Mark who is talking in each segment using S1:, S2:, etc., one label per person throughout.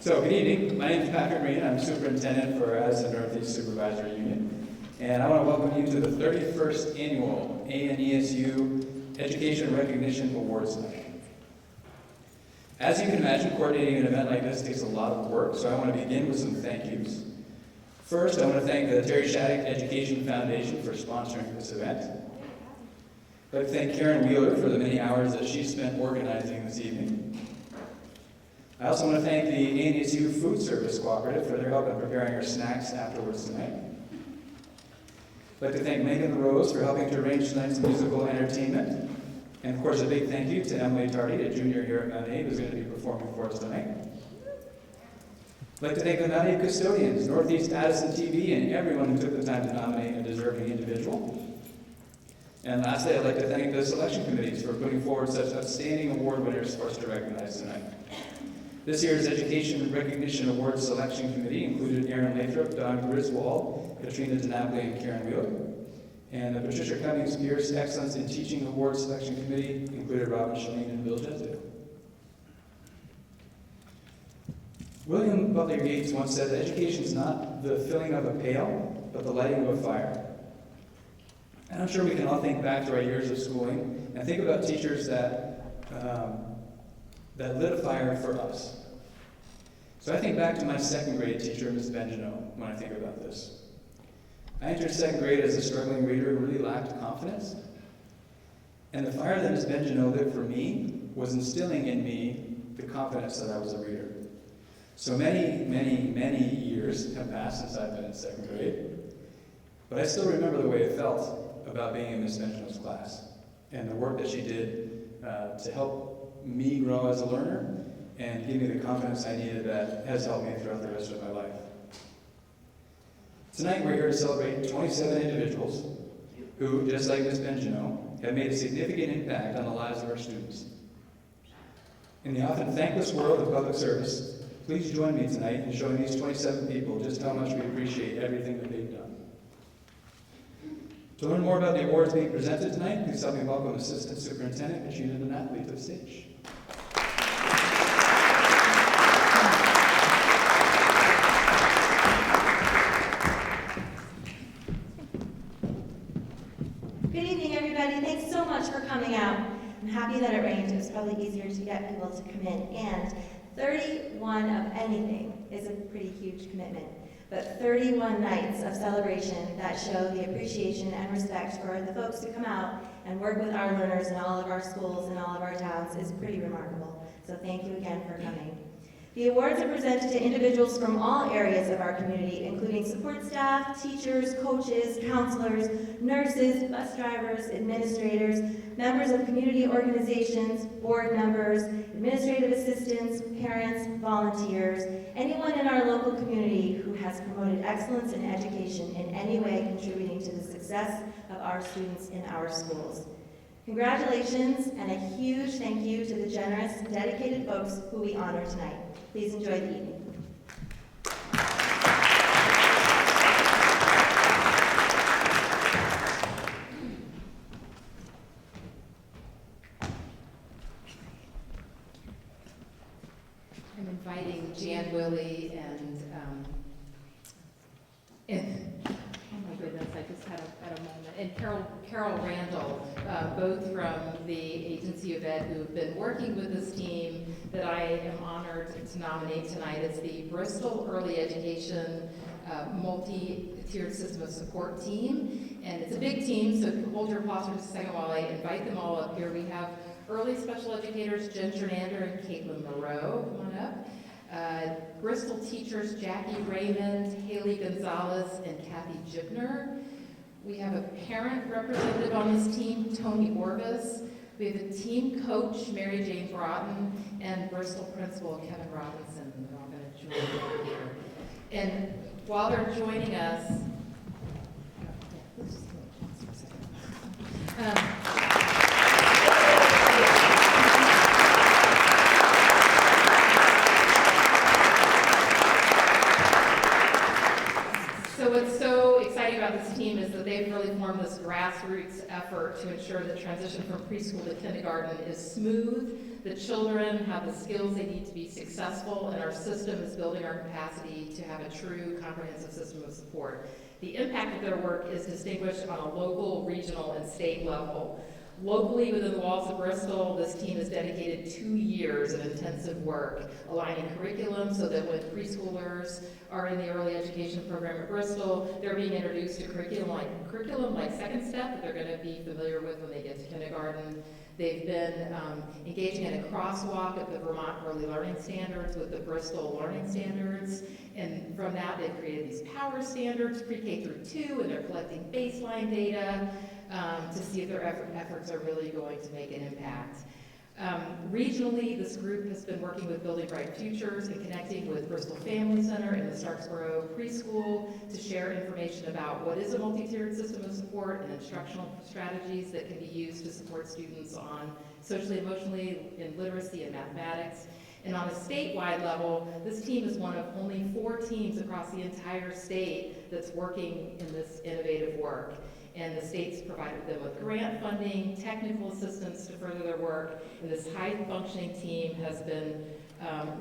S1: So, good evening. My name is Patrick Green. I'm superintendent for Addison Northeast Supervisory Union. And I want to welcome you to the 31st Annual ANESU Education Recognition Awards Night. As you can imagine, coordinating an event like this takes a lot of work, so I want to begin with some thank yous. First, I want to thank the Terry Shattuck Education Foundation for sponsoring this event. I'd like to thank Karen Wheeler for the many hours that she spent organizing this evening. I also want to thank the ANESU Food Service Cooperative for their help in preparing our snacks afterwards tonight. I'd like to thank Megan LaRose for helping to arrange tonight's musical entertainment. And of course, a big thank you to Emily Tardy, a junior here at Mount Abe, who's going to be performing for us tonight. I'd like to thank the Mount Abe custodians, Northeast Addison TV, and everyone who took the time to nominate a deserving individual. And lastly, I'd like to thank the selection committees for putting forward such outstanding award winners for us to recognize tonight. This year's Education Recognition Awards Selection Committee included Aaron Lathrop, Don Griswold, Katrina DiNapoli, and Karen Wheeler. And the Patricia Cummings Pierce Excellence in Teaching Awards Selection Committee included Robin Shalene and Bill Jezio. William Butler Yeats once said that education is not the filling of a pail, but the lighting of a fire. And I'm sure we can all think back to our years of schooling and think about teachers that lit a fire for us. So I think back to my second grade teacher, Ms. Benjano, when I think about this. I entered second grade as a struggling reader who really lacked confidence. And the fire that Ms. Benjano lit for me was instilling in me the confidence that I was a reader. So many, many, many years have passed since I've been in second grade, but I still remember the way it felt about being in Ms. Benjano's class and the work that she did to help me grow as a learner and give me the confidence I needed that has helped me throughout the rest of my life. Tonight we're here to celebrate 27 individuals who, just like Ms. Benjano, have made a significant impact on the lives of our students. In the often thankless world of public service, please join me tonight in showing these 27 people just how much we appreciate everything that they've done. To learn more about the awards being presented tonight, please help me welcome Assistant Superintendent Katrina DiNapoli to the stage.
S2: Good evening, everybody. Thanks so much for coming out. I'm happy that it rained. It was probably easier to get people to come in. And 31 of anything is a pretty huge commitment. But 31 nights of celebration that show the appreciation and respect for the folks who come out and work with our learners in all of our schools and all of our towns is pretty remarkable. So thank you again for coming. The awards are presented to individuals from all areas of our community, including support staff, teachers, coaches, counselors, nurses, bus drivers, administrators, members of community organizations, board members, administrative assistants, parents, volunteers, anyone in our local community who has promoted excellence in education in any way contributing to the success of our students in our schools. Congratulations and a huge thank you to the generous, dedicated folks who we honor tonight. Please enjoy the evening.
S3: I'm inviting Jan Willie and oh my goodness, I just had a moment. And Carol Randall, both from the Agency of Ed, who've been working with this team that I am honored to nominate tonight as the Bristol Early Education multi-tiered system of support team. And it's a big team, so hold your applause for just a second while I invite them all up here. We have early special educators Jen Jernander and Caitlin Moreau. Come on up. Bristol teachers Jackie Raymond, Haley Gonzalez, and Kathy Gibner. We have a parent representative on this team, Tony Orvis. We have a team coach, Mary Jane Broughton, and Bristol principal, Kevin Robinson. They're all going to join me here. And while they're joining us, let's just give it a second. So what's so exciting about about this team is that they've really formed this grassroots effort to ensure that transition from preschool to kindergarten is smooth, that children have the skills they need to be successful, and our system is building our capacity to have a true comprehensive system of support. The impact of their work is distinguished on a local, regional, and state level. Locally, within the walls of Bristol, this team has dedicated 2 years of intensive work aligning curriculum so that when preschoolers are in the early education program at Bristol, they're being introduced to curriculum like Second Step that they're going to be familiar with when they get to kindergarten. They've been engaging in a crosswalk of the Vermont Early Learning Standards with the Bristol Learning Standards, and from that they've created these power standards, pre-K through 2, and they're collecting baseline data to see if their efforts are really going to make an impact. Regionally, this group has been working with Building Bright Futures and connecting with Bristol Family Center and the Starksboro Preschool to share information about what is a multi-tiered system of support and instructional strategies that can be used to support students on socially, emotionally, in literacy and mathematics. And on a statewide level, this team is one of only 4 teams across the entire state that's working in this innovative work. And the state's provided them with grant funding, technical assistance to further their work, and this high-functioning team has been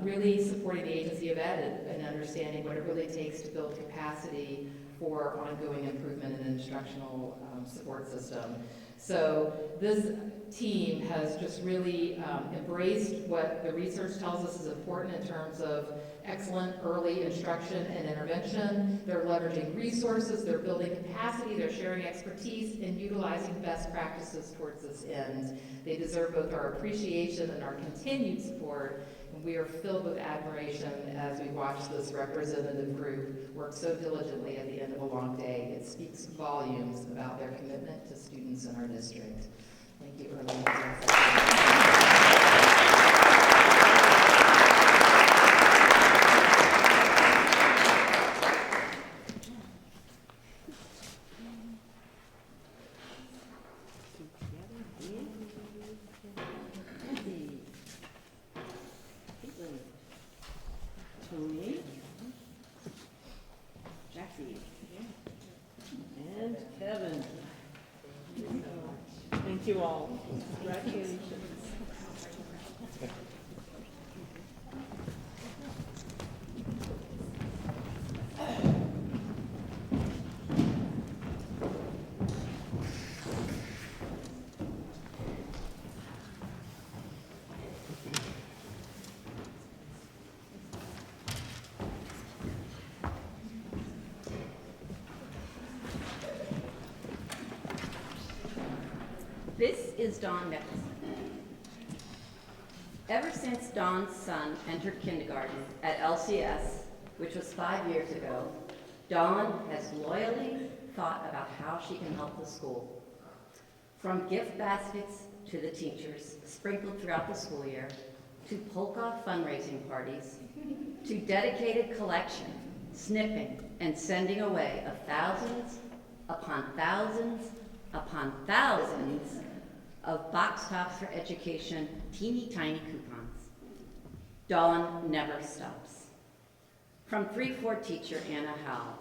S3: really supporting the agency of ed and understanding what it really takes to build capacity for ongoing improvement in an instructional support system. So this team has just really embraced what the research tells us is important in terms of excellent early instruction and intervention. They're leveraging resources, they're building capacity, they're sharing expertise, and utilizing best practices towards this end. They deserve both our appreciation and our continued support, and we are filled with admiration as we watch this representative group work so diligently at the end of a long day. It speaks volumes about their commitment to students in our district. Thank you,
S4: Tony, Jackie, and Kevin. Thank you all. Congratulations.
S5: This is Dawn Nicholson. Ever since Dawn's son entered kindergarten at LCS, which was 5 years ago, Dawn has loyally thought about how she can help the school. From gift baskets to the teachers sprinkled throughout the school year, to polka fundraising parties, to dedicated collection, snipping, and sending away of thousands upon thousands upon thousands of box tops for education, teeny tiny coupons. Dawn never stops. From 3-4 teacher Anna Howell,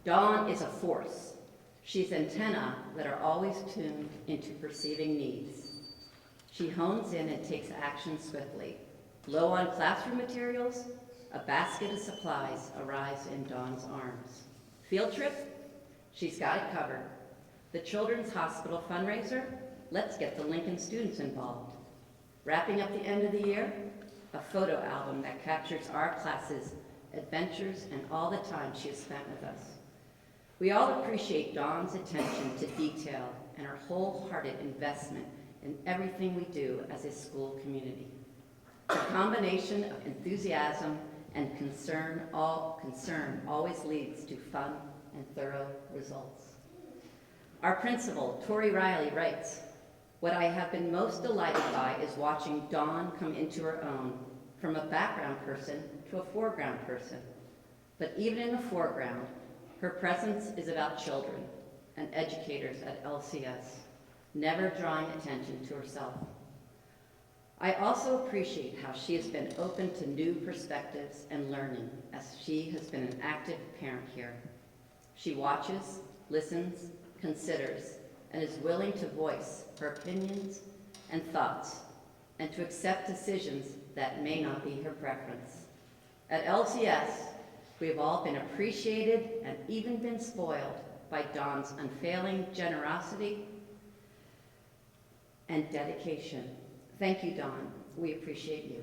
S5: Dawn is a force. She's antenna that are always tuned into perceiving needs. She hones in and takes action swiftly. Low on classroom materials, a basket of supplies arrives in Dawn's arms. Field trip? She's got it covered. The Children's Hospital fundraiser? Let's get the Lincoln students involved. Wrapping up the end of the year? A photo album that captures our class's adventures and all the time she has spent with us. We all appreciate Dawn's attention to detail and her wholehearted investment in everything we do as a school community. The combination of enthusiasm and concern always leads to fun and thorough results. Our principal, Tori Riley, writes, "What I have been most delighted by is watching Dawn come into her own, from a background person to a foreground person. But even in the foreground, her presence is about children and educators at LCS, never drawing attention to herself. I also appreciate how she has been open to new perspectives and learning, as she has been an active parent here. She watches, listens, considers, and is willing to voice her opinions and thoughts, and to accept decisions that may not be her preference. At LCS, we have all been appreciated and even been spoiled by Dawn's unfailing generosity and dedication. Thank you, Dawn. We appreciate you.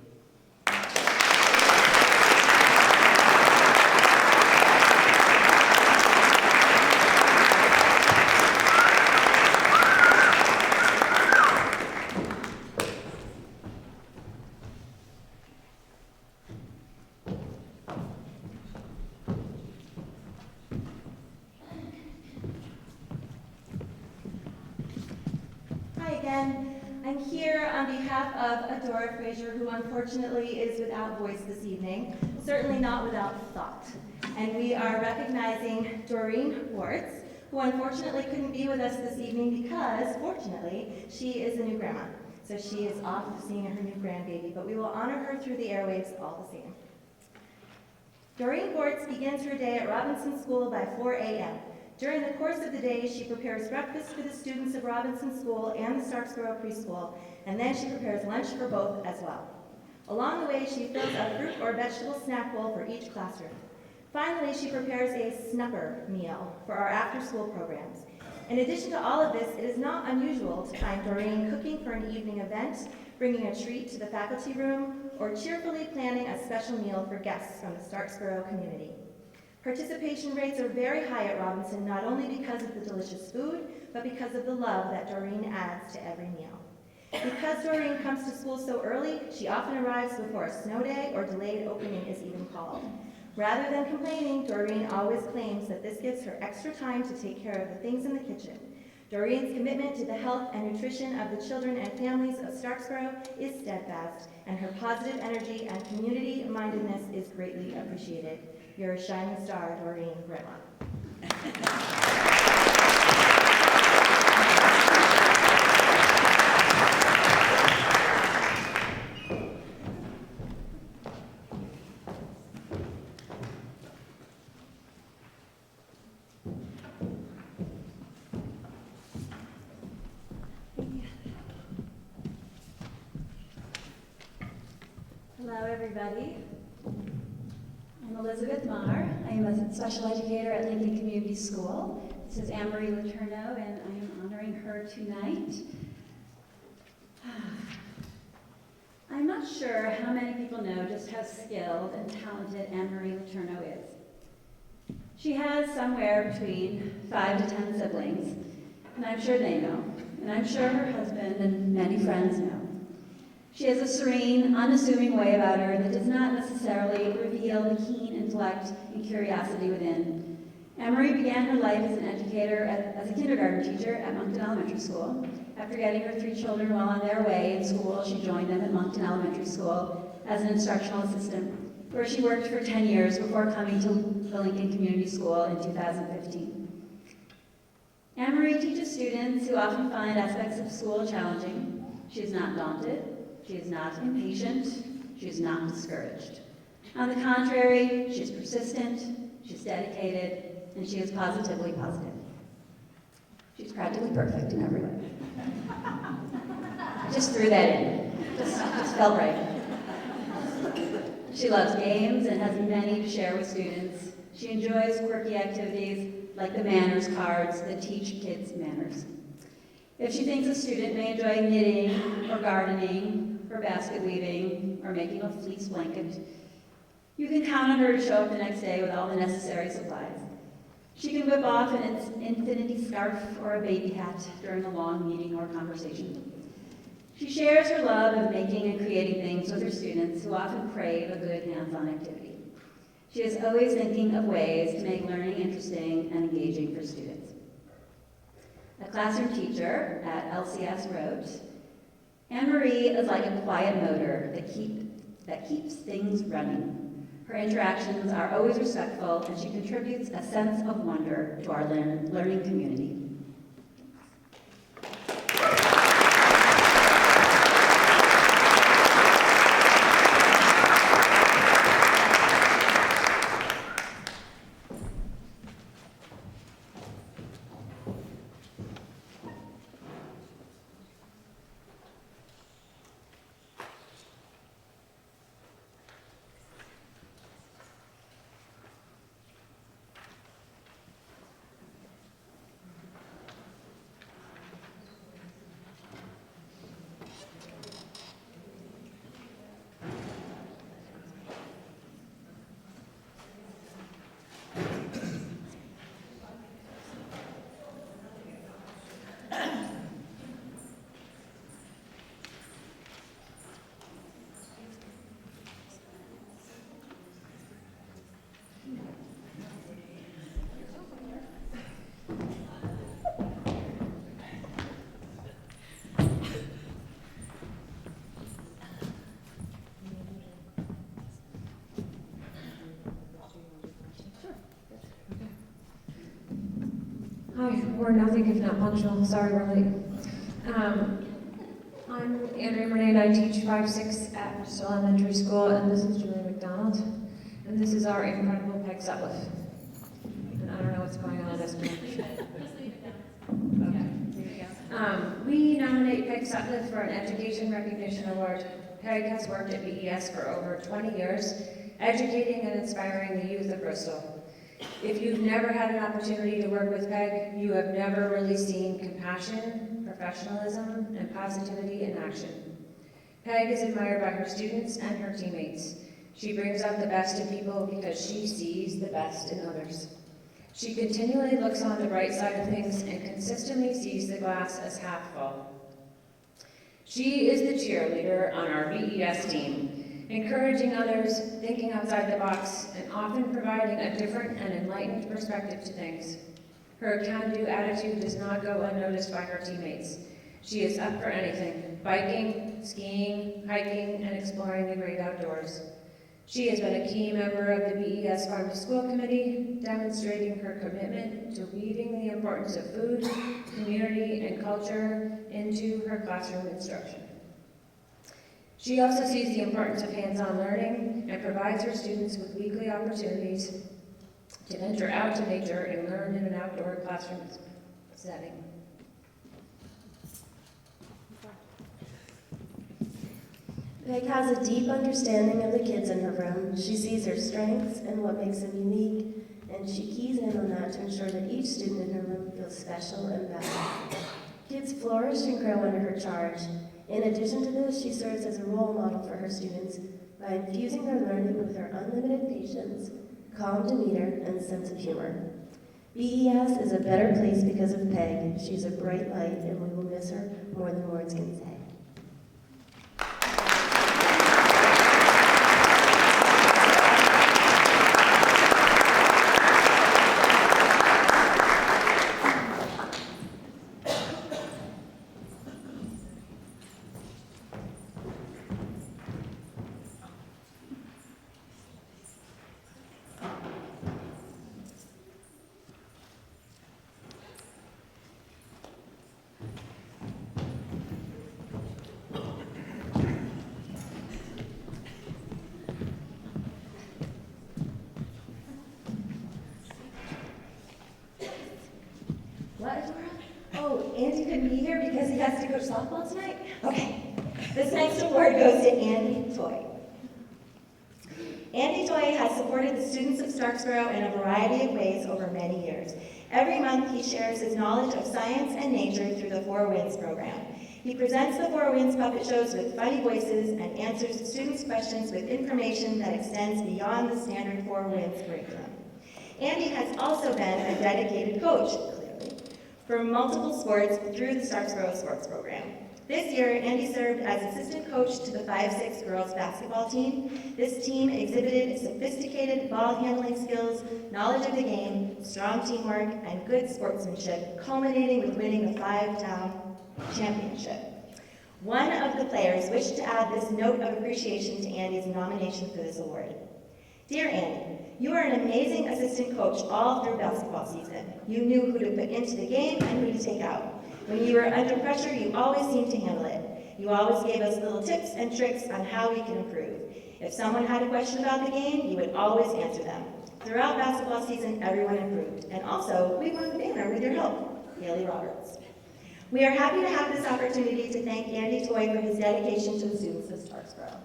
S2: Hi again. I'm here on behalf of Adora Frazier, who unfortunately is without voice this evening, certainly not without thought. And we are recognizing Doreen Wartz, who unfortunately couldn't be with us this evening because, fortunately, she is a new grandma. So she is off seeing her new grandbaby, but we will honor her through the airwaves all the same. Doreen Wartz begins her day at Robinson School by 4 a.m. During the course of the day, she prepares breakfast for the students of Robinson School and the Starksboro Preschool, and then she prepares lunch for both as well. Along the way, she fills a fruit or vegetable snack bowl for each classroom. Finally, she prepares a snupper meal for our after-school programs. In addition to all of this, it is not unusual to find Doreen cooking for an evening event, bringing a treat to the faculty room, or cheerfully planning a special meal for guests from the Starksboro community. Participation rates are very high at Robinson, not only because of the delicious food, but because of the love that Doreen adds to every meal. Because Doreen comes to school so early, she often arrives before a snow day or delayed opening is even called. Rather than complaining, Doreen always claims that this gives her extra time to take care of the things in the kitchen. Doreen's commitment to the health and nutrition of the children and families of Starksboro is steadfast, and her positive energy and community-mindedness is greatly appreciated. You're a shining star, Doreen Grandma.
S6: Hello, everybody. I'm Elizabeth Marr. I am a special educator at Lincoln Community School. This is Anne-Marie Letourneau, and I am honoring her tonight. I'm not sure how many people know just how skilled and talented Anne-Marie Letourneau is. She has somewhere between 5 to 10 siblings, and I'm sure they know, and I'm sure her husband and many friends know. She has a serene, unassuming way about her that does not necessarily reveal the keen intellect and curiosity within. Anne-Marie began her life as an educator as a kindergarten teacher at Moncton Elementary School. After getting her 3 children well on their way in school, she joined them at Moncton Elementary School as an instructional assistant, where she worked for 10 years before coming to the Lincoln Community School in 2015. Anne-Marie teaches students who often find aspects of school challenging. She is not daunted. She is not impatient. She is not discouraged. On the contrary, she is persistent, she's dedicated, and she is positively positive. She's practically perfect in every way. I just threw that in. Just felt right. She loves games and has many to share with students. She enjoys quirky activities like the manners cards that teach kids manners. If she thinks a student may enjoy knitting or gardening, or basket weaving, or making a fleece blanket, you can count on her to show up the next day with all the necessary supplies. She can whip off an infinity scarf or a baby hat during a long meeting or conversation. She shares her love of making and creating things with her students who often crave a good hands-on activity. She is always thinking of ways to make learning interesting and engaging for students. A classroom teacher at LCS wrote, Anne-Marie is like a quiet motor that keeps things running. Her interactions are always respectful, and she contributes a sense of wonder to our learning community.
S7: Hi, we're nothing if not punctual. Sorry we're late. I'm Andrea Renee and I teach 5-6 at Bristol Elementary School, and this is Julie McDonald. And this is our incredible Peg Sutliff. And I don't know what's going on with this one. We nominate Peg Sutliff for an Education Recognition Award. Peg has worked at BES for over 20 years, educating and inspiring the youth of Bristol. If you've never had an opportunity to work with Peg, you have never really seen compassion, professionalism, and positivity in action. Peg is admired by her students and her teammates. She brings out the best in people because she sees the best in others. She continually looks on the bright side of things and consistently sees the glass as half full. She is the cheerleader on our BES team, encouraging others, thinking outside the box, and often providing a different and enlightened perspective to things. Her can-do attitude does not go unnoticed by her teammates. She is up for anything: biking, skiing, hiking, and exploring the great outdoors. She has been a key member of the BES Farm to School Committee, demonstrating her commitment to weaving the importance of food, community, and culture into her classroom instruction. She also sees the importance of hands-on learning and provides her students with weekly opportunities to venture out to nature and learn in an outdoor classroom setting.
S8: Peg has a deep understanding of the kids in her room. She sees their strengths and what makes them unique, and she keys in on that to ensure that each student in her room feels special and valued. Kids flourish and grow under her charge. In addition to this, she serves as a role model for her students by infusing their learning with her unlimited patience, calm demeanor, and sense of humor. BES is a better place because of Peg. She's a bright light, and we will miss her more than words can say.
S2: Andy couldn't be here because he has to coach softball tonight? Okay. This next award goes to Andy Toy. Andy Toy has supported the students of Starksboro in a variety of ways over many years. Every month, he shares his knowledge of science and nature through the Four Winds program. He presents the Four Winds puppet shows with funny voices and answers students' questions with information that extends beyond the standard Four Winds curriculum. Andy has also been a dedicated coach, for multiple sports through the Starksboro Sports Program. This year, Andy served as assistant coach to the 5-6 girls basketball team. This team exhibited sophisticated ball handling skills, knowledge of the game, strong teamwork, and good sportsmanship, culminating with winning the 5-town championship. One of the players wished to add this note of appreciation to Andy's nomination for this award. Dear Andy, you are an amazing assistant coach all through basketball season. You knew who to put into the game and who to take out. When you were under pressure, you always seemed to handle it. You always gave us little tips and tricks on how we can improve. If someone had a question about the game, you would always answer them. Throughout basketball season, everyone improved. And also, we won the banner with your help, Haley Roberts. We are happy to have this opportunity to thank Andy Toy for his dedication to the students of Starksboro.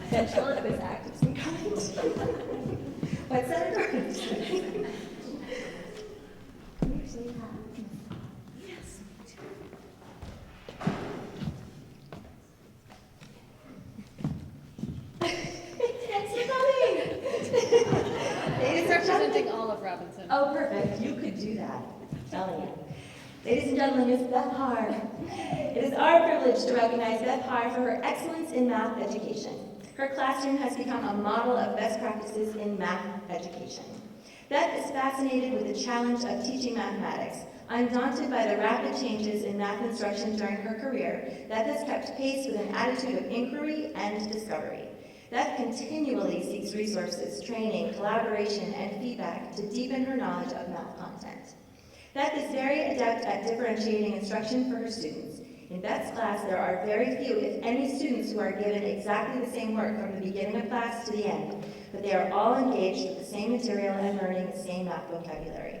S8: Potential of his acts and kind. But Senator Yes. Thanks for coming. Ladies and
S9: Representing all of Robinson.
S8: Oh, perfect. You could do that. I'm telling you. Ladies and gentlemen, Ms. Beth Hart. It is our privilege to recognize Beth Hart for her excellence in math education. Her classroom has become a model of best practices in math education. Beth is fascinated with the challenge of teaching mathematics,
S2: Undaunted by the rapid changes in math instruction during her career, Beth has kept pace with an attitude of inquiry and discovery. Beth continually seeks resources, training, collaboration, and feedback to deepen her knowledge of math content. Beth is very adept at differentiating instruction for her students. In Beth's class, there are very few, if any, students who are given exactly the same work from the beginning of class to the end, but they are all engaged with the same material and learning the same math vocabulary.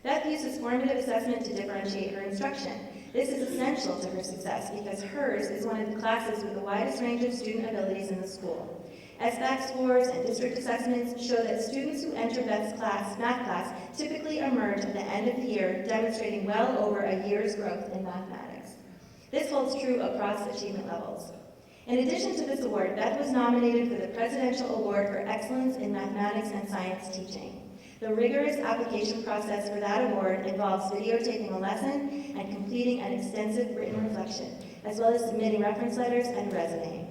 S2: Beth uses formative assessment to differentiate her instruction. This is essential to her success because hers is one of the classes with the widest range of student abilities in the school. SBAC scores and district assessments show that students who enter Beth's math class typically emerge at the end of the year demonstrating well over a year's growth in mathematics. This holds true across achievement levels. In addition to this award, Beth was nominated for the Presidential Award for Excellence in Mathematics and Science Teaching. The rigorous application process for that award involves videotaping a lesson and completing an extensive written reflection, as well as submitting reference letters and resume.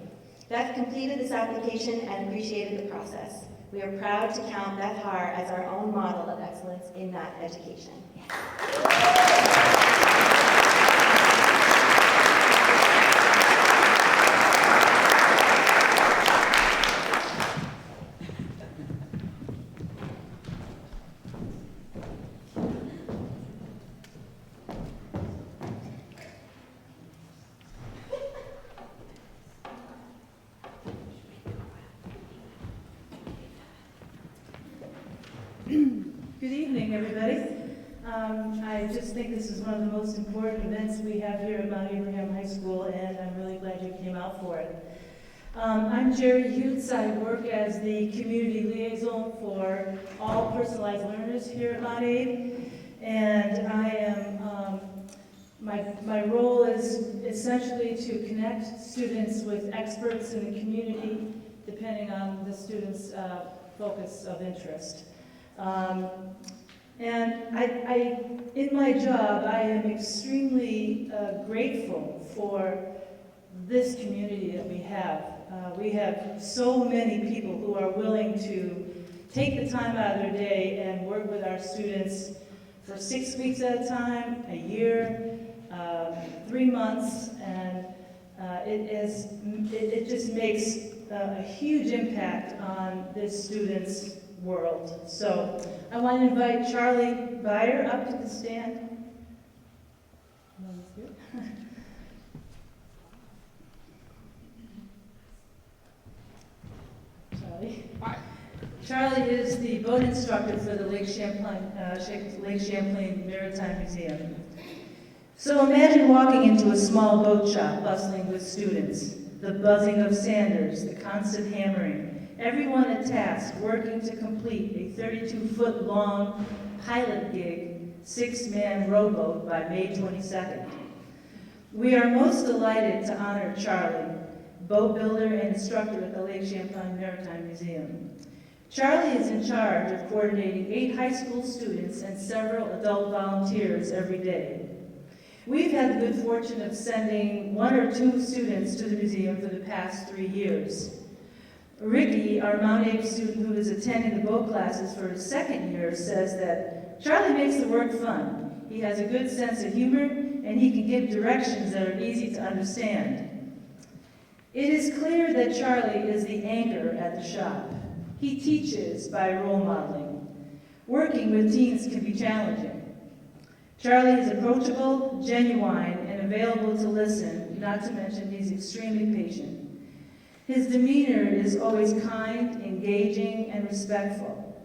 S2: Beth completed this application and appreciated the process. We are proud to count Beth Hart as our own model of excellence in math education.
S9: Good evening, everybody. I just think this is one of the most important events we have here at Mount Abraham High School, and I'm really glad you came out for it. I'm Jerry Hutz. I work as the community liaison for all personalized learners here at Mount Abe, and I am, my role is essentially to connect students with experts in the community, depending on the student's focus of interest. And in my job, I am extremely grateful for this community that we have. We have so many people who are willing to take the time out of their day and work with our students for 6 weeks at a time, a year, 3 months, and it just makes a huge impact on this student's world. So I want to invite Charlie Beyer up to the stand. Charlie. Hi. Charlie is the boat instructor for the Lake Champlain Maritime Museum. So imagine walking into a small boat shop bustling with students, the buzzing of sanders, the constant hammering, everyone at task working to complete a 32-foot long pilot gig 6-man rowboat by May 22nd. We are most delighted to honor Charlie, boat builder and instructor at the Lake Champlain Maritime Museum. Charlie is in charge of coordinating 8 high school students and several adult volunteers every day. We've had the good fortune of sending 1 or 2 students to the museum for the past 3 years. Ricky, our Mount Abe student who is attending the boat classes for his 2nd year, says that Charlie makes the work fun. He has a good sense of humor, and he can give directions that are easy to understand. It is clear that Charlie is the anchor at the shop. He teaches by role modeling. Working with teens can be challenging. Charlie is approachable, genuine, and available to listen, not to mention he's extremely patient. His demeanor is always kind, engaging, and respectful.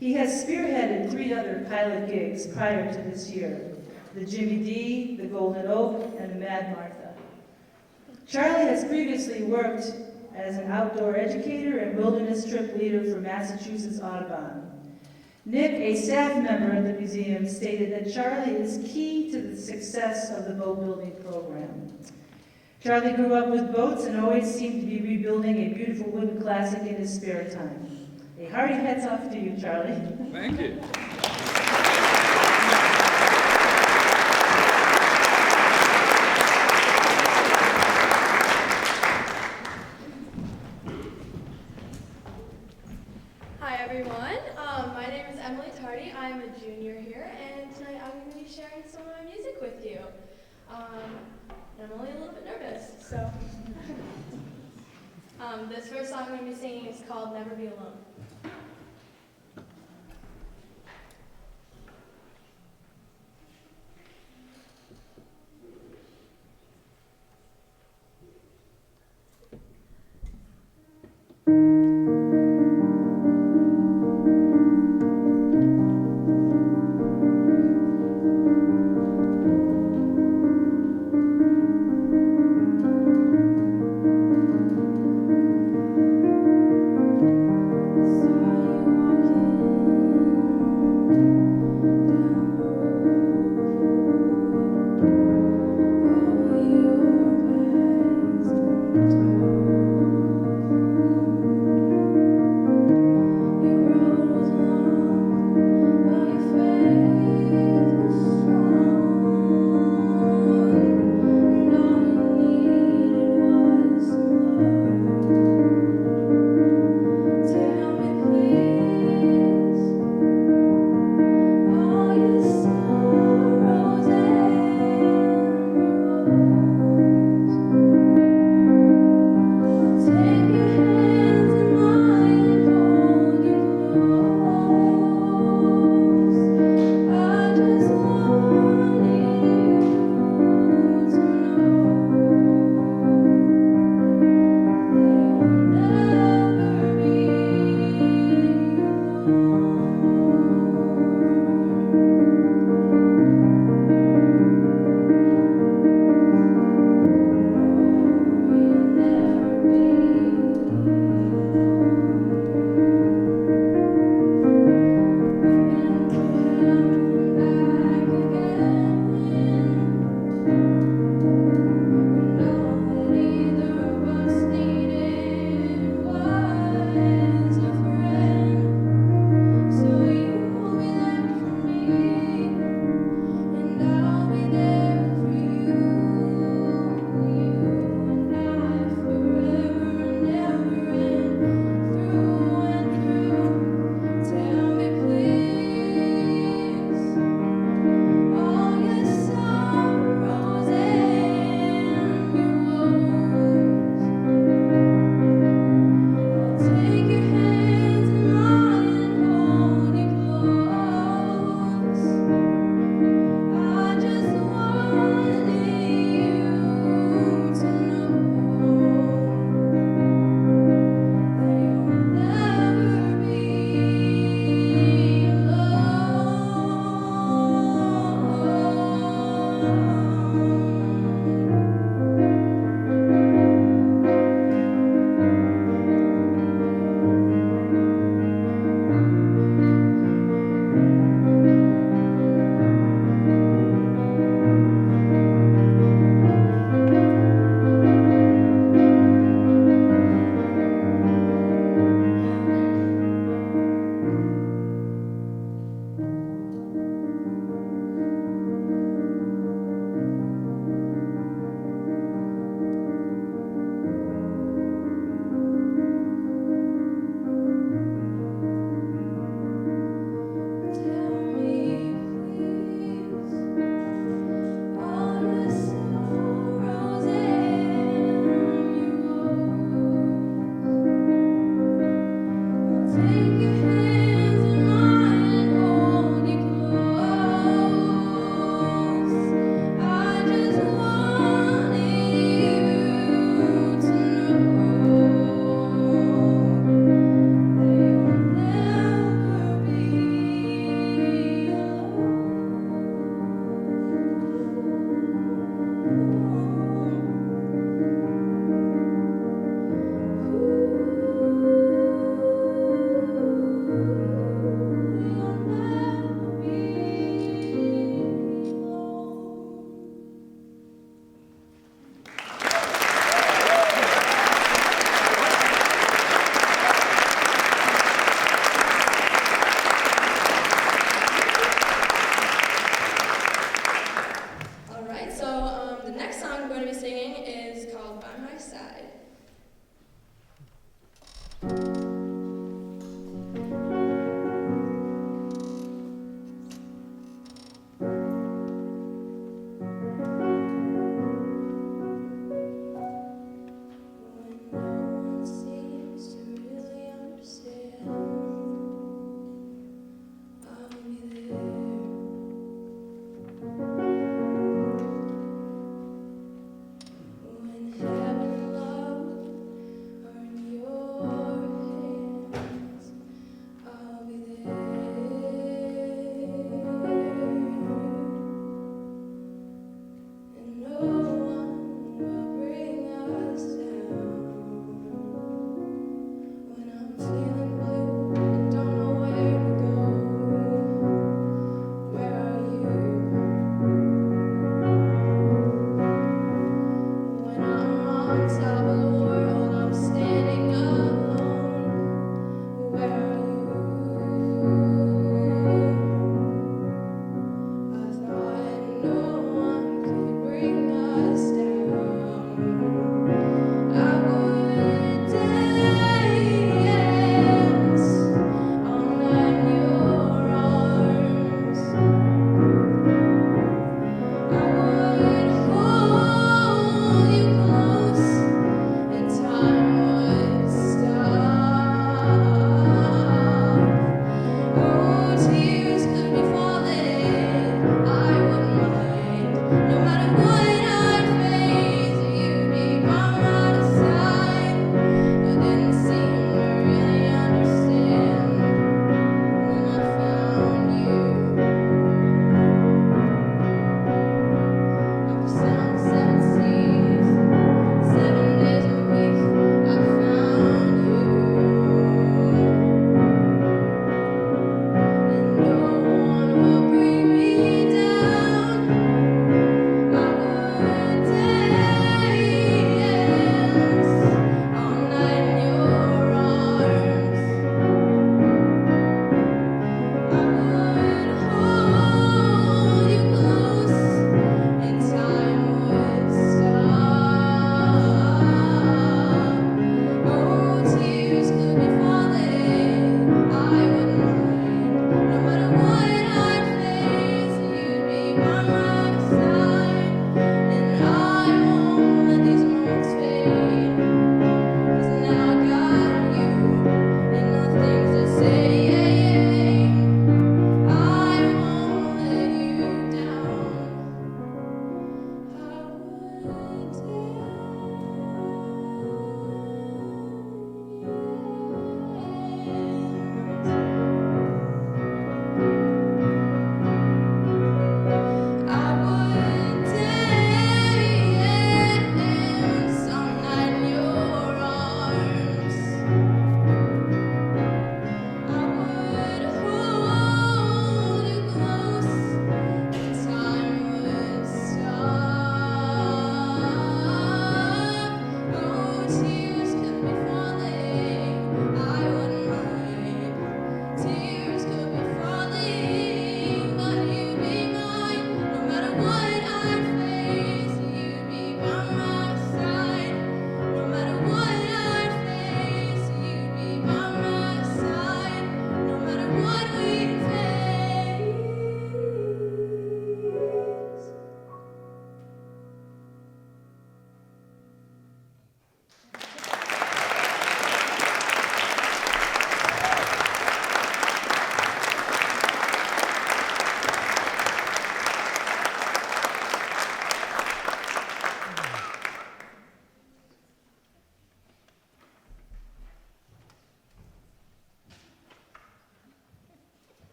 S9: He has spearheaded 3 other pilot gigs prior to this year, the Jimmy D, the Golden Oak, and the Mad Martha. Charlie has previously worked as an outdoor educator and wilderness trip leader for Massachusetts Audubon. Nick, a staff member at the museum, stated that Charlie is key to the success of the boat building program. Charlie grew up with boats and always seemed to be rebuilding a beautiful wooden classic in his spare time. A hearty hats off to you, Charlie.
S1: Thank you.
S10: Hi everyone, my name is Emily Tart. Hardy. I'm a junior here, and tonight I'm going to be sharing some of my music with you. I'm only a little bit nervous, so. This first song I'm going to be singing is called Never Be Alone.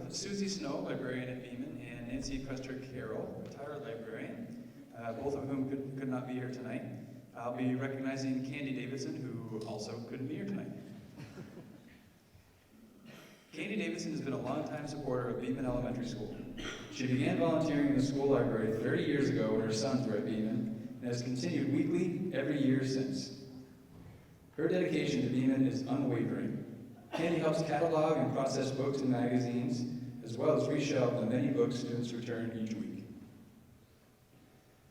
S1: Susie Snow, librarian at Beeman, and Nancy Custer Carroll, retired librarian, both of whom could not be here tonight. I'll be recognizing Candy Davidson, who also couldn't be here tonight. Candy Davidson has been a longtime supporter of Beeman Elementary School. She began volunteering in the school library 30 years ago when her sons were at Beeman, and has continued weekly every year since. Her dedication to Beeman is unwavering. Candy helps catalog and process books and magazines, as well as reshelve the many books students return each week.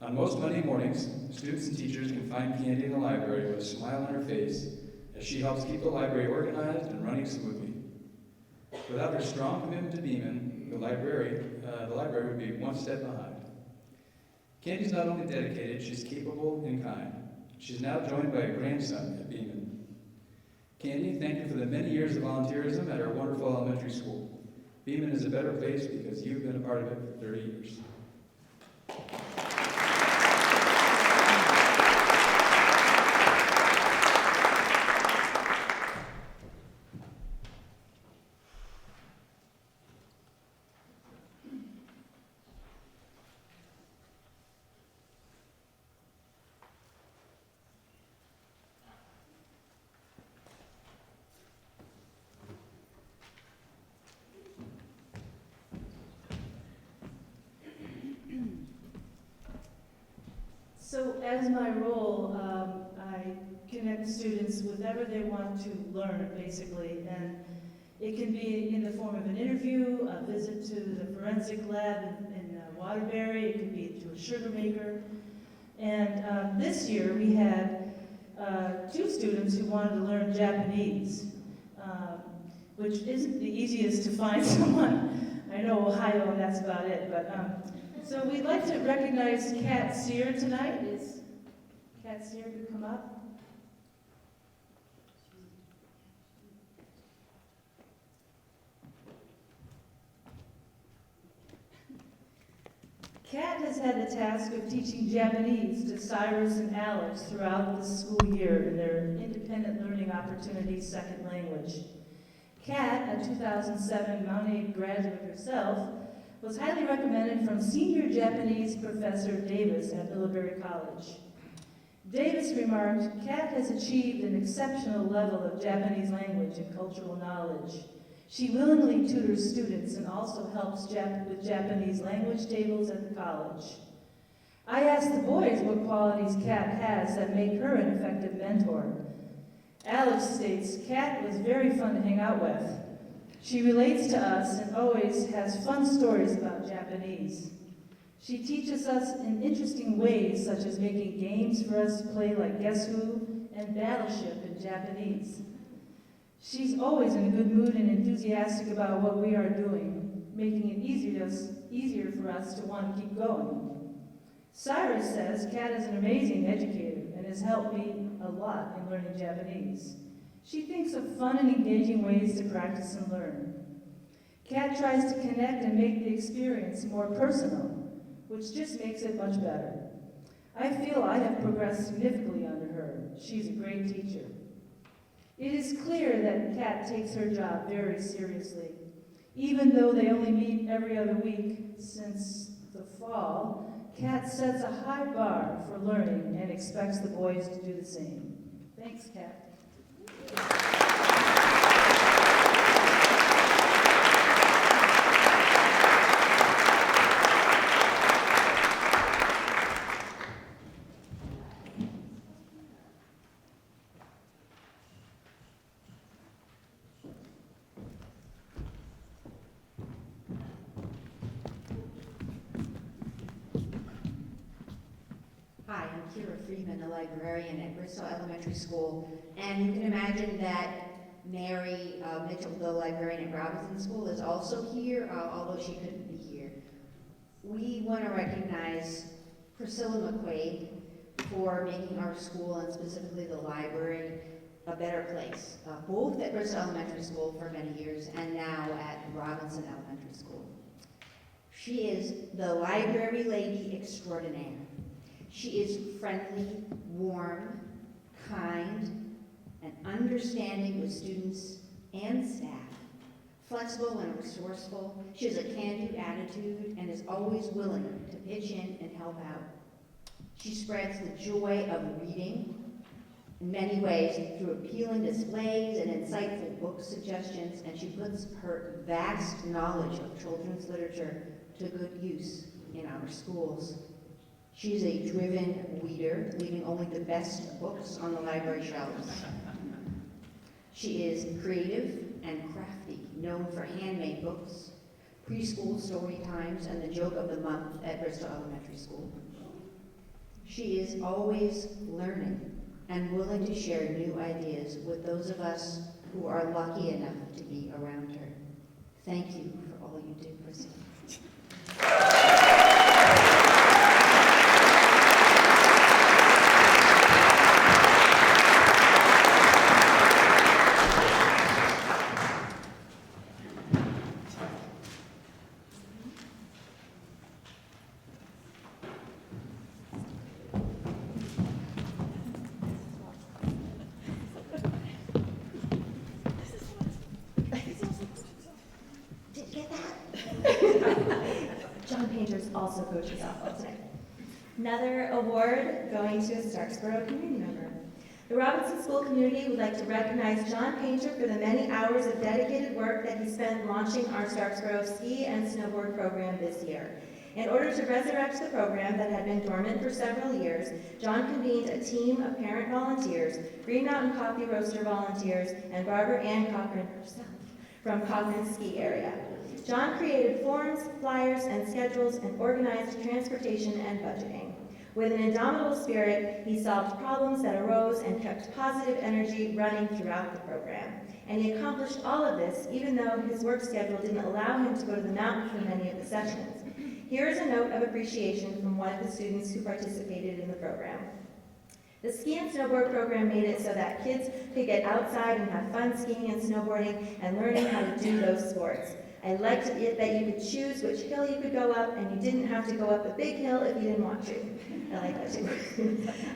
S1: On most Monday mornings, students and teachers can find Candy in the library with a smile on her face as she helps keep the library organized and running smoothly. Without her strong commitment to Beeman, the library would be one step behind. Candy's not only dedicated, she's capable and kind. She's now joined by a grandson at Beeman. Candy, thank you for the many years of volunteerism at our wonderful elementary school. Beeman is a better place because you've been a part of it for 30 years.
S9: So as my role, I connect students with whatever they want to learn, basically, and it can be in the form of an interview, a visit to the forensic lab in Waterbury, it could be to a sugar maker. And this year we had 2 students who wanted to learn Japanese, which isn't the easiest to find someone. I know Ohio and that's about it, but so we'd like to recognize Kat Sear tonight. Is Kat Sear could come up? Kat has had the task of teaching Japanese to Cyrus and Alex throughout the school year in their independent learning opportunities second language. Kat, a 2007 Mount Aid graduate herself, was highly recommended from senior Japanese professor Davis at Middlebury College. Davis remarked, Kat has achieved an exceptional level of Japanese language and cultural knowledge. She willingly tutors students and also helps with Japanese language tables at the college. I asked the boys what qualities Kat has that make her an effective mentor. Alex states, Kat was very fun to hang out with. She relates to us and always has fun stories about Japanese. She teaches us in interesting ways, such as making games for us to play like Guess Who and Battleship in Japanese. She's always in a good mood and enthusiastic about what we are doing, making it easier for us to want to keep going. Cyrus says Kat is an amazing educator and has helped me a lot in learning Japanese. She thinks of fun and engaging ways to practice and learn. Kat tries to connect and make the experience more personal, which just makes it much better. I feel I have progressed significantly under her. She's a great teacher. It is clear that Kat takes her job very seriously. Even though they only meet every other week since the fall, Kat sets a high bar for learning and expects the boys to do the same. Thanks, Kat.
S11: Hi, I'm Kira Freeman, a librarian at Bristol Elementary School, and you can imagine that Mary Mitchell, the librarian at Robinson School, is also here, although she couldn't be here. We want to recognize Priscilla McQuaid for making our school, and specifically the library, a better place, both at Bristol Elementary School for many years and now at Robinson Elementary School. She is the library lady extraordinaire. She is friendly, warm, kind, and understanding with students and staff, flexible and resourceful. She has a can-do attitude and is always willing to pitch in and help out. She spreads the joy of reading in many ways through appealing displays and insightful book suggestions, and she puts her vast knowledge of children's literature to good use in our schools. She's a driven reader, leaving only the best books on the library shelves. She is creative and crafty, known for handmade books, preschool story times, and the joke of the month at Bristol Elementary School. She is always learning and willing to share new ideas with those of us who are lucky enough to be around her. Thank you for all you do, Priscilla.
S2: John Painter's also coaches softball today. Another award going to a Starksboro community member. The Robinson School community would like to recognize John Painter for the many hours of dedicated work that he spent launching our Starksboro ski and snowboard program this year. In order to resurrect the program that had been dormant for several years, John convened a team of parent volunteers, Green Mountain Coffee Roaster volunteers, and Barbara Ann Cochran herself from Cochran's ski area. John created forms, flyers, and schedules and organized transportation and budgeting. With an indomitable spirit, he solved problems that arose and kept positive energy running throughout the program. And he accomplished all of this even though his work schedule didn't allow him to go to the mountain for many of the sessions. Here is a note of appreciation from one of the students who participated in the program. The ski and snowboard program made it so that kids could get outside and have fun skiing and snowboarding and learning how to do those sports. I liked it that you could choose which hill you could go up, and you didn't have to go up a big hill if you didn't want to. I like that too.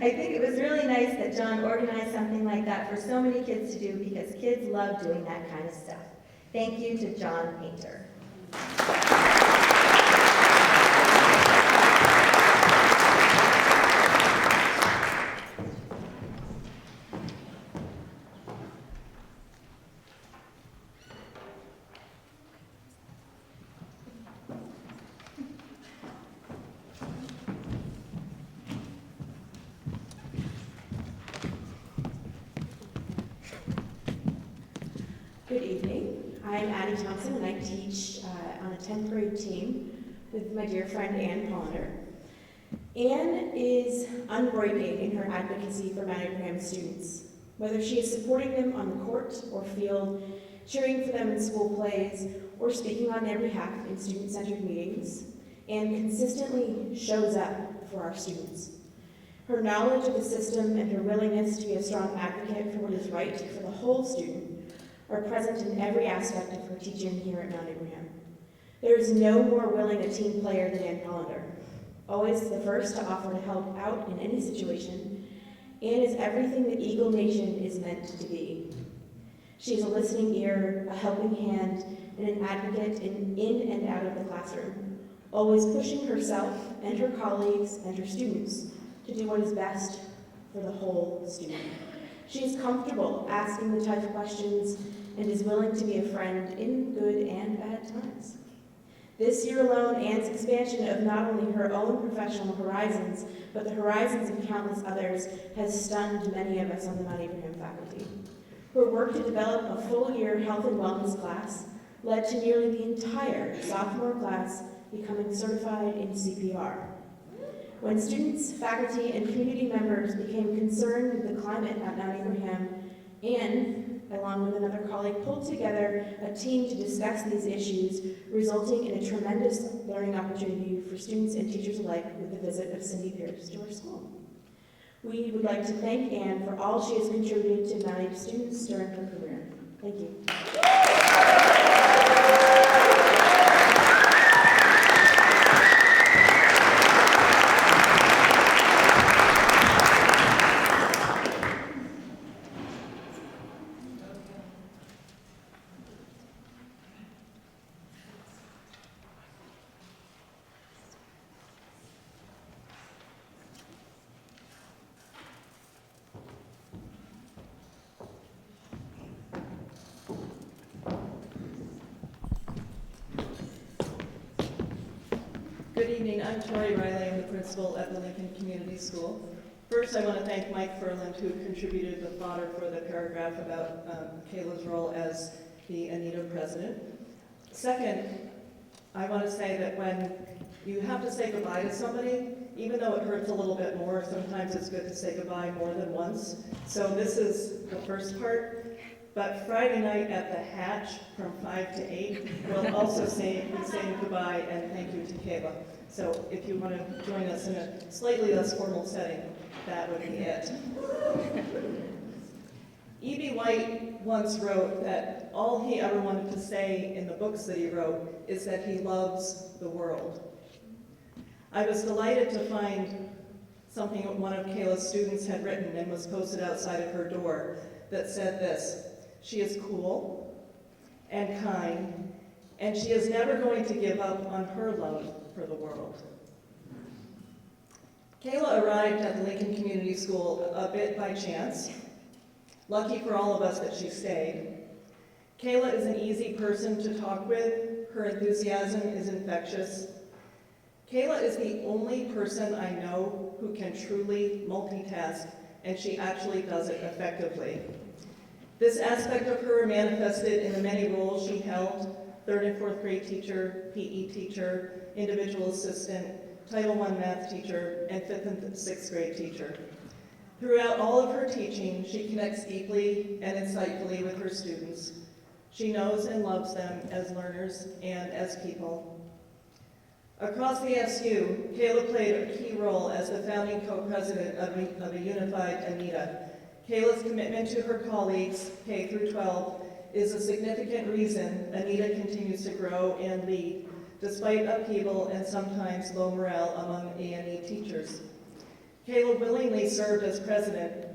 S2: I think it was really nice that John organized something like that for so many kids to do, because kids love doing that kind of stuff. Thank you to John Painter.
S12: Good evening. I'm Addie Thompson, and I teach on a 10th grade team with my dear friend Ann Ponder. Ann is unbreaking in her advocacy for Mount Abraham students, whether she is supporting them on the court or field, cheering for them in school plays, or speaking on their behalf in student-centered meetings. Ann consistently shows up for our students. Her knowledge of the system and her willingness to be a strong advocate for what is right for the whole student are present in every aspect of her teaching here at Mount Abraham. There is no more willing a team player than Ann Pollender. Always the first to offer to help out in any situation, Ann is everything the Eagle Nation is meant to be. She is a listening ear, a helping hand, and an advocate in and out of the classroom, always pushing herself and her colleagues and her students to do what is best for the whole student. She is comfortable asking the tough questions and is willing to be a friend in good and bad times. This year alone, Ann's expansion of not only her own professional horizons, but the horizons of countless others, has stunned many of us on the Mount Abraham faculty. Her work to develop a full-year health and wellness class led to nearly the entire sophomore class becoming certified in CPR. When students, faculty, and community members became concerned with the climate at Mount Abraham, Ann, along with another colleague, pulled together a team to discuss these issues, resulting in a tremendous learning opportunity for students and teachers alike with the visit of Cindy Pierce to our school. We would like to thank Ann for all she has contributed to Mount Abraham students during her career. Thank you.
S13: Good evening, I'm Tori Riley, I'm the principal at the Lincoln Community School. First, I want to thank Mike Furland, who contributed the fodder for the paragraph about Kayla's role as the Anita president. Second, I want to say that when you have to say goodbye to somebody, even though it hurts a little bit more, sometimes it's good to say goodbye more than once. So this is the first part. But Friday night at the Hatch from 5 to 8, we'll also be saying goodbye and thank you to Kayla. So if you want to join us in a slightly less formal setting, that would be it. E.B. White once wrote that all he ever wanted to say in the books that he wrote is that he loves the world. I was delighted to find something one of Kayla's students had written and was posted outside of her door that said this: "She is cool and kind, and she is never going to give up on her love for the world." Kayla arrived at the Lincoln Community School a bit by chance. Lucky for all of us that she stayed. Kayla is an easy person to talk with. Her enthusiasm is infectious. Kayla is the only person I know who can truly multitask, and she actually does it effectively. This aspect of her manifested in the many roles she held: 3rd and 4th grade teacher, PE teacher, individual assistant, Title I math teacher, and 5th and 6th grade teacher. Throughout all of her teaching, she connects deeply and insightfully with her students. She knows and loves them as learners and as people. Across the SU, Kayla played a key role as the founding co-president of a unified Anita. Kayla's commitment to her colleagues, K through 12, is a significant reason Anita continues to grow and lead, despite upheaval and sometimes low morale among A&E teachers. Kayla willingly served as president,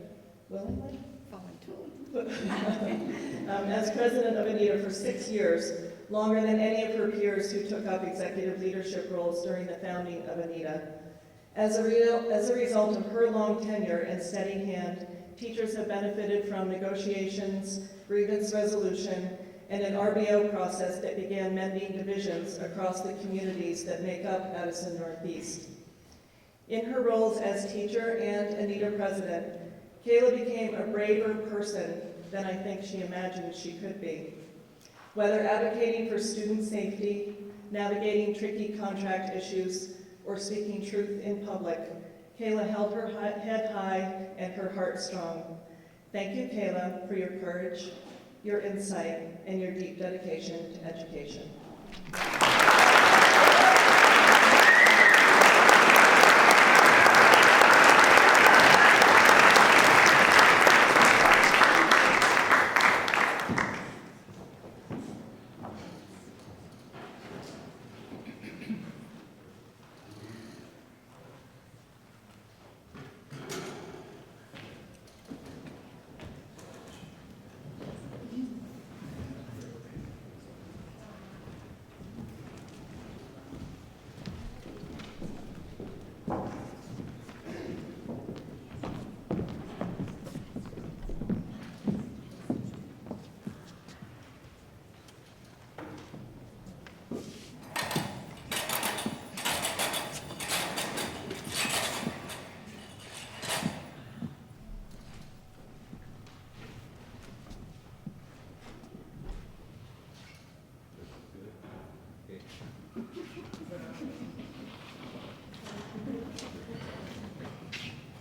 S13: as president of Anita for 6 years, longer than any of her peers who took up executive leadership roles during the founding of Anita. As a result of her long tenure and steady hand, teachers have benefited from negotiations, grievance resolution, and an RBO process that began mending divisions across the communities that make up Addison Northeast. In her roles as teacher and Anita president, Kayla became a braver person than I think she imagined she could be. Whether advocating for student safety, navigating tricky contract issues, or speaking truth in public, Kayla held her head high and her heart strong. Thank you, Kayla, for your courage, your insight, and your deep dedication to education.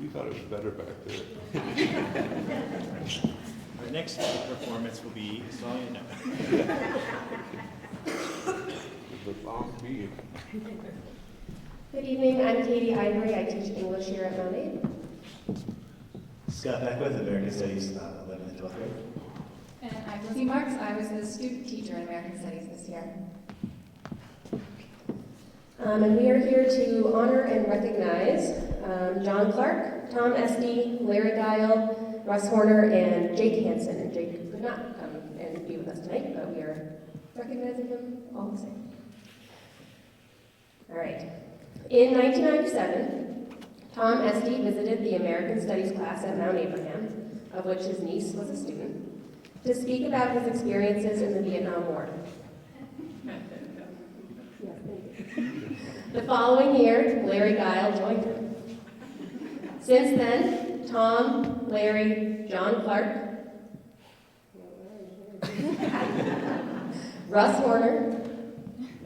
S14: We thought it was better back there.
S15: Our next performance will be Song You Know.
S14: The long beat.
S8: Good evening, I'm Katie Ivory. I teach English here at Mount Aid.
S16: Scott Beckwith, American Studies, 11th and 12th grade.
S17: And I'm Lizzie Marks. I was the student teacher in American Studies this year.
S8: And we are here to honor and recognize John Clark, Tom Esty, Larry Guile, Russ Horner, and Jake Hansen. And Jake could not come and be with us tonight, but we are recognizing him all the same. All right. In 1997, Tom Esty visited the American Studies class at Mount Abraham, of which his niece was a student, to speak about his experiences in the Vietnam War. The following year, Larry Guile joined him. Since then, Tom, Larry, John Clark, Russ Horner,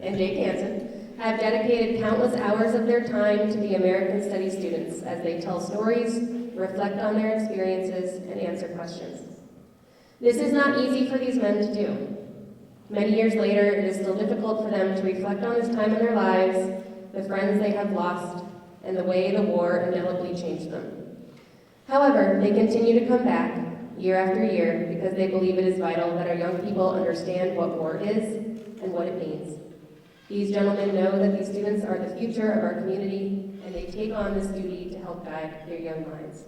S8: and Jake Hansen have dedicated countless hours of their time to the American Studies students as they tell stories, reflect on their experiences, and answer questions. This is not easy for these men to do. Many years later, it is still difficult for them to reflect on this time in their lives, the friends they have lost, and the way the war indelibly changed them. However, they continue to come back year after year because they believe it is vital that our young people understand what war is and what it means. These gentlemen know that these students are the future of our community, and they take on this duty to help guide their young minds.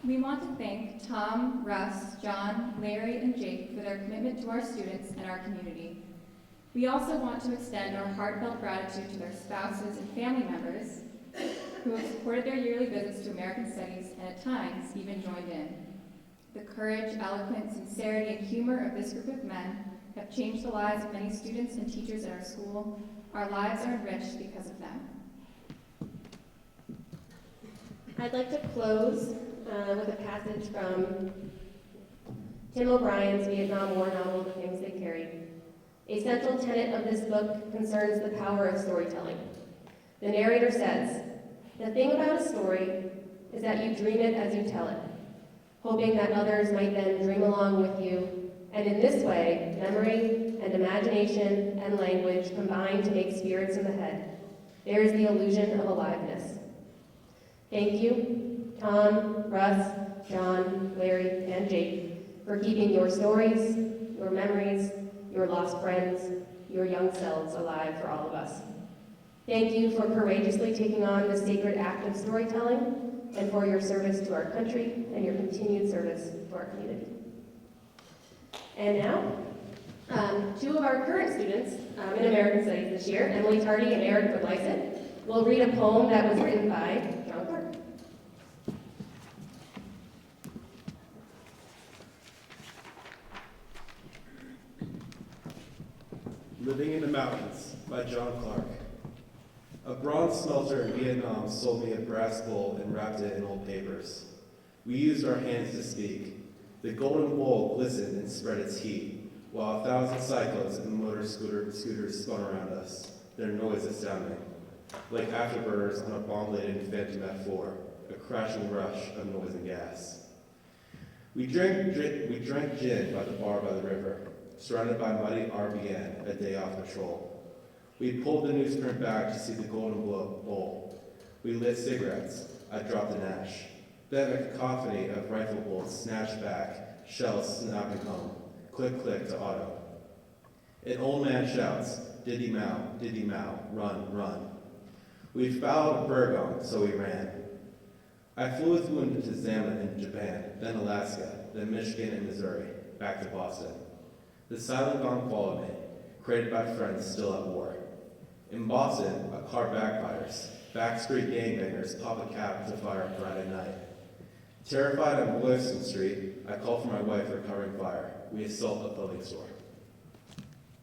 S17: We want to thank Tom, Russ, John, Larry, and Jake for their commitment to our students and our community. We also want to extend our heartfelt gratitude to their spouses and family members who have supported their yearly visits to American Studies and at times even joined in. The courage, eloquence, sincerity, and humor of this group of men have changed the lives of many students and teachers at our school. Our lives are enriched because of them.
S8: I'd like to close with a passage from Tim O'Brien's Vietnam War novel, The Things They Carried. A central tenet of this book concerns the power of storytelling. The narrator says, "The thing about a story is that you dream it as you tell it, hoping that others might then dream along with you, and in this way, memory and imagination and language combine to make spirits in the head. There is the illusion of aliveness." Thank you, Tom, Russ, John, Larry, and Jake, for keeping your stories, your memories, your lost friends, your young selves alive for all of us. Thank you for courageously taking on this sacred act of storytelling and for your service to our country and your continued service to our community. And now, two of our current students in American Studies this year, Emily Tardy and Eric Budlyson, will read a poem that was written by John Clark.
S18: Living in the Mountains by John Clark. A bronze smelter in Vietnam sold me a brass bowl and wrapped it in old papers. We used our hands to speak. The golden bowl glistened and spread its heat, while 1,000 cyclones and motor scooters spun around us, their noise astounding, like afterburners on a bomb-laden Phantom F4, a crashing rush of noise and gas. We drank gin by the bar by the river, surrounded by muddy RBN, a day off patrol. We pulled the newsprint back to see the golden bowl. We lit cigarettes. I dropped an ash. Then a cacophony of rifle bolts snatched back, shells snapping home. Click, click to auto. An old man shouts, diddy mow, run, run. We fouled a Burgong, so we ran. I flew with Moon to Zama in Japan, then Alaska, then Michigan and Missouri, back to Boston. The silent gong followed me, created by friends still at war. In Boston, a car backfires. Backstreet gangbangers pop a cap to fire on Friday night. Terrified on Boylston Street, I call for my wife recovering fire. We assault a clothing store.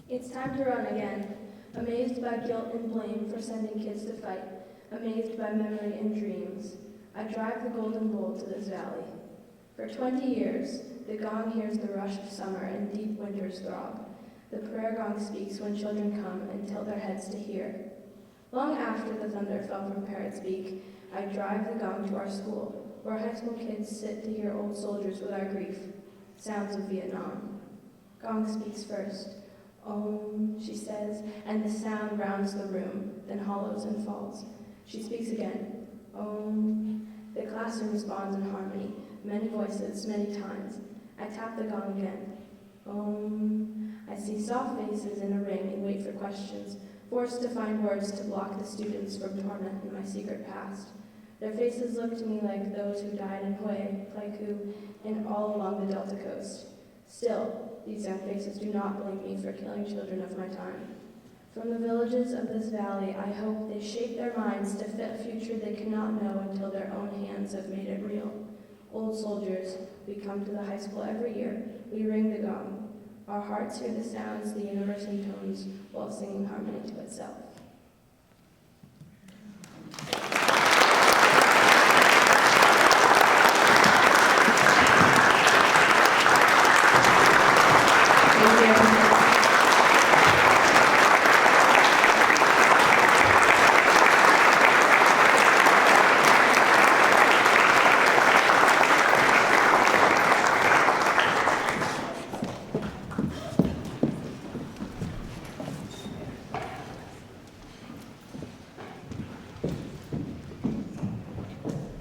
S19: It's time to run again, amazed by guilt and blame for sending kids to fight, amazed by memory and dreams. I drive the golden bowl to this valley. For 20 years, the gong hears the rush of summer and deep winter's throb. The prayer gong speaks when children come and tilt their heads to hear. Long after the thunder fell from Parrot's beak, I drive the gong to our school, where high school kids sit to hear old soldiers with our grief, sounds of Vietnam. Gong speaks first. Om, she says, and the sound rounds the room, then hollows and falls. She speaks again. Om. The classroom responds in harmony, many voices, many times. I tap the gong again. Om. I see soft faces in a ring and wait for questions, forced to find words to block the students from torment in my secret past. Their faces look to me like those who died in Hue, Pleiku, and all along the Delta coast. Still, these young faces do not blame me for killing children of my time. From the villages of this valley, I hope they shape their minds to fit a future they cannot know until their own hands have made it real. Old soldiers, we come to the high school every year. We ring the gong. Our hearts hear the sounds, the universe intones, while singing harmony to itself.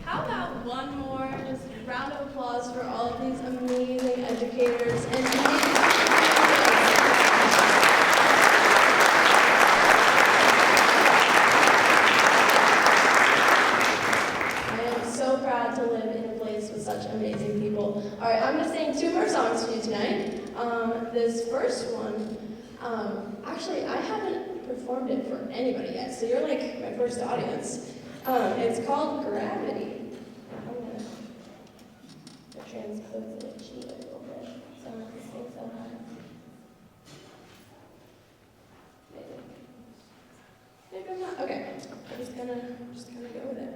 S10: How about one more just round of applause for all of these amazing educators and I am so proud to live in a place with such amazing people. All right, I'm going to sing 2 more songs for you tonight. This first one, actually, I haven't performed it for anybody yet, so you're like my first audience. It's called Gravity. I'm going to transpose it cheat a little bit so I'm not going to sing so high. Maybe I'm not. Okay, I'm just gonna go with it.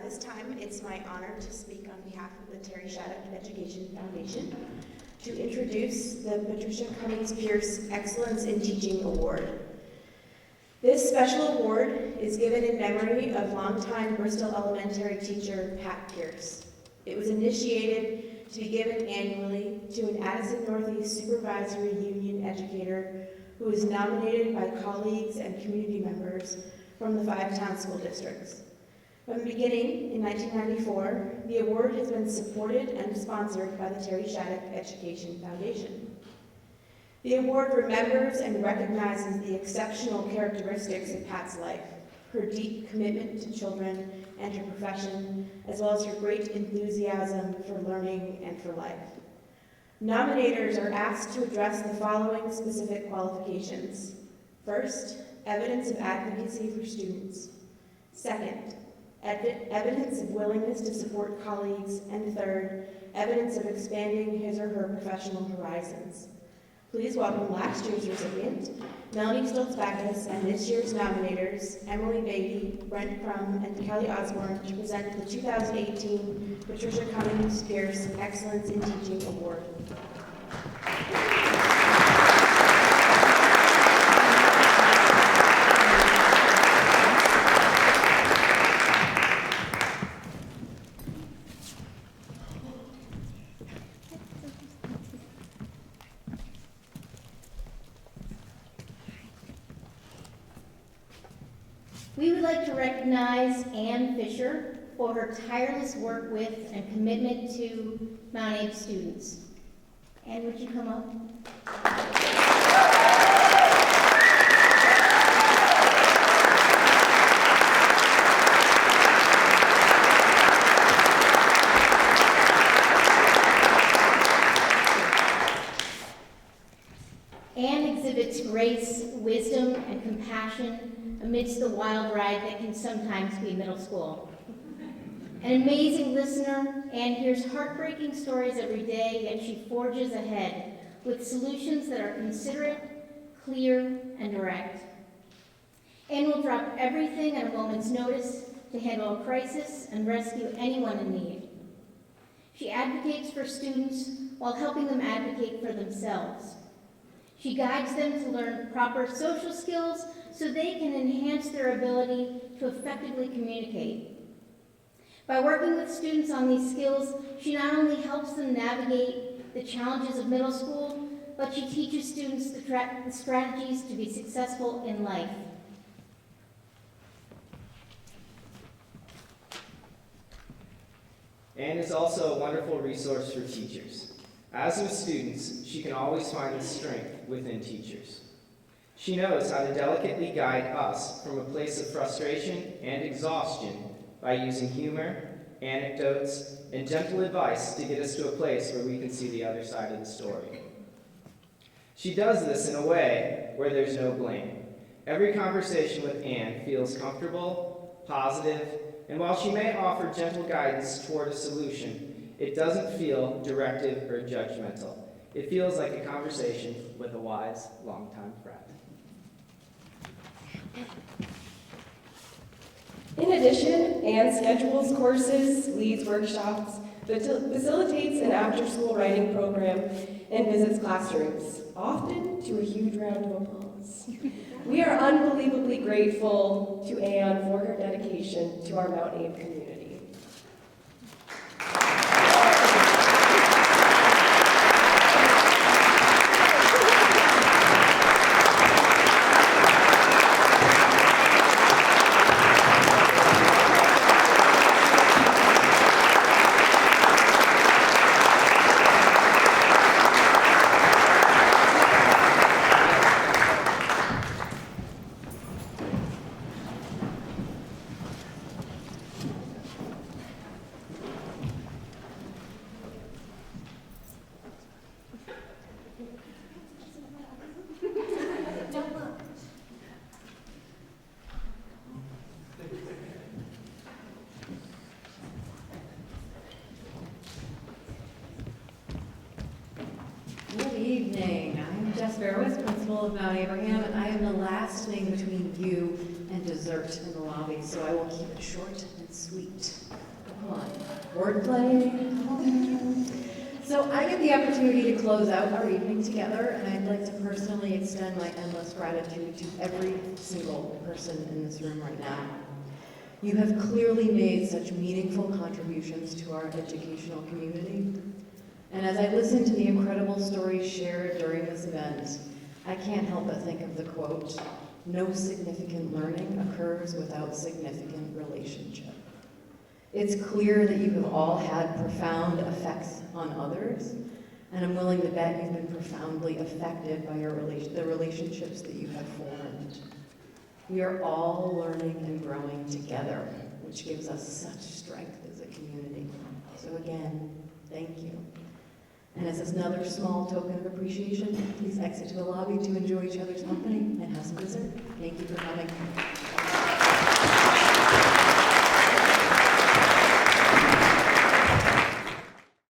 S12: this time, it's my honor to speak on behalf of the Terry Shattuck Education Foundation to introduce the Patricia Cummings Pierce Excellence in Teaching Award. This special award is given in memory of longtime Bristol Elementary teacher Pat Pierce. It was initiated to be given annually to an Addison Northeast Supervisory Union educator who is nominated by colleagues and community members from the 5 town school districts. From the beginning, in 1994, the award has been supported and sponsored by the Terry Shattuck Education Foundation. The award remembers and recognizes the exceptional characteristics of Pat's life, her deep commitment to children and her profession, as well as her great enthusiasm for learning and for life. Nominators are asked to address the following specific qualifications. First, evidence of advocacy for students. Second, evidence of willingness to support colleagues. And third, evidence of expanding his or her professional horizons. Please welcome last year's recipient, Melanie Stoltz-Backus, and this year's nominators, Emily Beatty, Brent Crum, and Kelly Osborne, to present the 2018 Patricia Cummings Pierce Excellence in Teaching Award.
S20: We would like to recognize Ann Fisher for her tireless work with and commitment to Mount Abe students. Ann, would you come up? Ann exhibits grace, wisdom, and compassion amidst the wild ride that can sometimes be middle school. An amazing listener, Ann hears heartbreaking stories every day, yet she forges ahead with solutions that are considerate, clear, and direct. Ann will drop everything at a moment's notice to handle a crisis and rescue anyone in need. She advocates for students while helping them advocate for themselves. She guides them to learn proper social skills so they can enhance their ability to effectively communicate. By working with students on these skills, she not only helps them navigate the challenges of middle school, but she teaches students the strategies to be successful in life.
S21: Ann is also a wonderful resource for teachers. As with students, she can always find the strength within teachers. She knows how to delicately guide us from a place of frustration and exhaustion by using humor, anecdotes, and gentle advice to get us to a place where we can see the other side of the story. She does this in a way where there's no blame. Every conversation with Ann feels comfortable, positive, and while she may offer gentle guidance toward a solution, it doesn't feel directive or judgmental. It feels like a conversation with a wise, longtime friend.
S22: In addition, Ann schedules courses, leads workshops, facilitates an after-school writing program, and visits classrooms, often to a huge round of applause. We are unbelievably grateful to Ann for her dedication to our Mount Abe community.
S23: Good evening. I'm Jess Barowitz, principal of Mount Abraham, and I am the last thing between you and dessert.
S3: dessert in the lobby, so I will keep it short and sweet. Come on, wordplay. So I get the opportunity to close out our evening together, and I'd like to personally extend my endless gratitude to every single person in this room right now. You have clearly made such meaningful contributions to our educational community. And as I listen to the incredible stories shared during this event, I can't help but think of the quote, "No significant learning occurs without significant relationship." It's clear that you have all had profound effects on others, and I'm willing to bet you've been profoundly affected by the relationships that you have formed. We are all learning and growing together, which gives us such strength as a community. So again, thank you. And as another small token of appreciation, please exit to the lobby to enjoy each other's company and have some dessert. Thank you for coming.